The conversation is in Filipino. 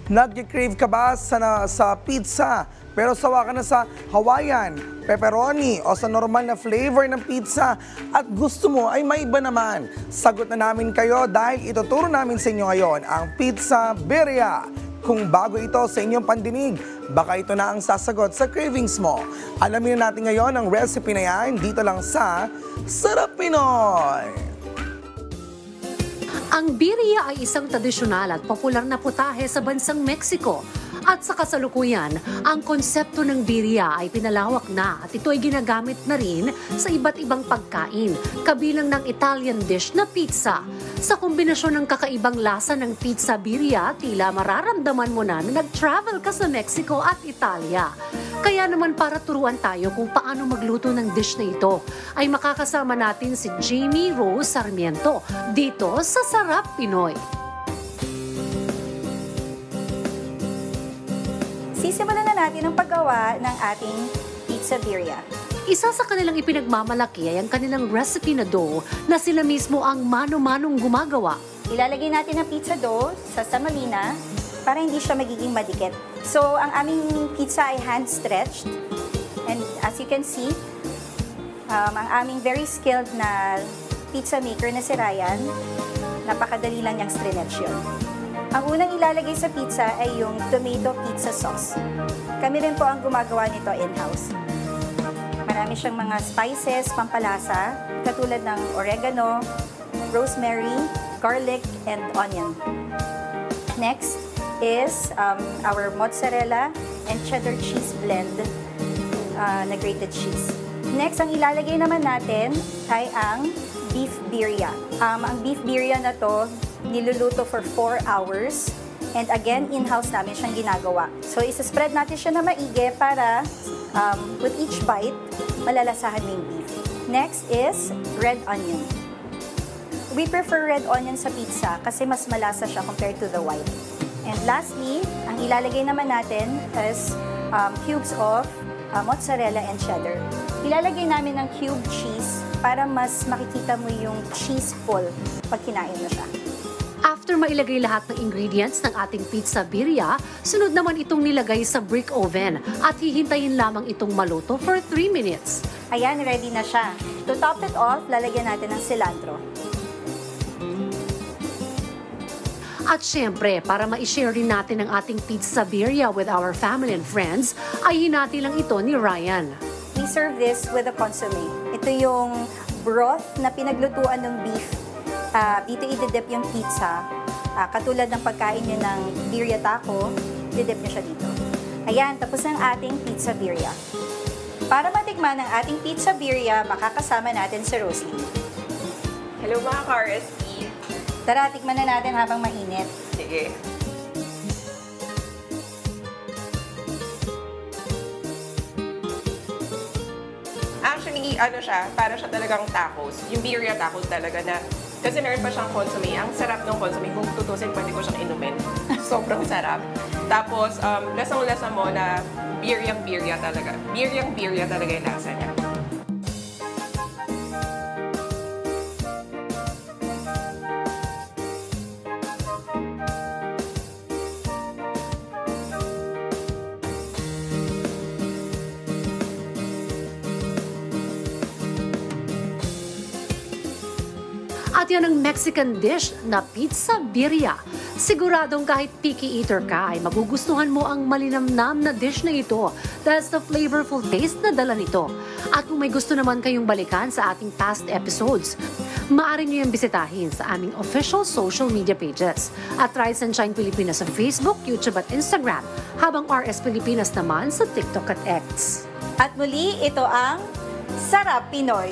Nag-crave ka ba sa pizza pero sawa ka na sa Hawaiian, pepperoni o sa normal na flavor ng pizza at gusto mo ay may iba naman? Sagot na namin kayo dahil ituturo namin sa inyo ngayon ang Pizza Birria. Kung bago ito sa inyong pandinig, baka ito na ang sasagot sa cravings mo. Alamin na natin ngayon ang recipe na yan dito lang sa Sarap Pinoy! Ang birria ay isang tradisyonal at popular na putahe sa bansang Mexico. At sa kasalukuyan, ang konsepto ng birria ay pinalawak na at ito ay ginagamit na rin sa iba't ibang pagkain, kabilang ng Italian dish na pizza. Sa kombinasyon ng kakaibang lasa ng pizza birria, tila mararamdaman mo na nag-travel ka sa Mexico at Italia. Kaya naman para turuan tayo kung paano magluto ng dish na ito, ay makakasama natin si Jamie Rose Sarmiento dito sa Sarap Pinoy. Sisimulan na natin ang paggawa ng ating pizza birria. Isa sa kanilang ipinagmamalaki ay ang kanilang recipe na dough na sila mismo ang mano-manong gumagawa. Ilalagay natin ang pizza dough sa samalina para hindi siya magiging madikit. So, ang aming pizza ay hand-stretched. And as you can see, ang aming very skilled na pizza maker na si Ryan, napakadali lang niyang stretch yun. Ang unang ilalagay sa pizza ay yung tomato pizza sauce. Kami rin po ang gumagawa nito in-house. Marami siyang mga spices, pampalasa, katulad ng oregano, rosemary, garlic, and onion. Next is our mozzarella and cheddar cheese blend na grated cheese. Next, ang ilalagay naman natin ay ang beef birria. Ang beef birria na to, niluluto for 4 hours. And again, in-house namin siyang ginagawa. So, isa-spread natin siya na maigi para with each bite, malalasahan na yung beef. Next is red onion. We prefer red onion sa pizza kasi mas malasa siya compared to the white. And lastly, ang ilalagay naman natin is cubes of mozzarella and cheddar. Ilalagay namin ng cube cheese para mas makikita mo yung cheese pull pag kinain mo siya. After mailagay lahat ng ingredients ng ating pizza birria, sunod naman itong nilagay sa brick oven at hihintayin lamang itong maluto for 3 minutes. Ayan, ready na siya. To top it off, lalagyan natin ng cilantro. At syempre, para ma-share rin natin ang ating pizza birria with our family and friends, ay hinati lang ito ni Ryan. We serve this with a consomme. Ito yung broth na pinaglutuan ng beef. Dito i-dip yung pizza. Katulad ng pagkain nyo ng birria taco, i-dip nyo siya dito. Ayan, tapos ang ating pizza birria. Para matikman ang ating pizza birria, makakasama natin si Rosie. Hello mga ka-RSP! Tara, tikman na natin habang mainit. Sige. Actually, ano siya, para siya talagang tacos. Yung birria tacos talaga na, kasi meron pa siyang consomme. Ang sarap ng consomme. Kung tutusin, pwede ko siyang inumin. Sobrang sarap. Tapos, lasang-lasa mo na birria talaga. Birria talaga yung lasa niya. At yan ang Mexican dish na pizza birria. Siguradong kahit picky eater ka ay magugustuhan mo ang malinamnam na dish na ito dahil sa flavorful taste na dala nito. At kung may gusto naman kayong balikan sa ating past episodes, maaari nyo yung bisitahin sa aming official social media pages at Rise and Shine Pilipinas sa Facebook, YouTube at Instagram, habang RS Pilipinas naman sa TikTok at X. At muli, ito ang Sarap Pinoy.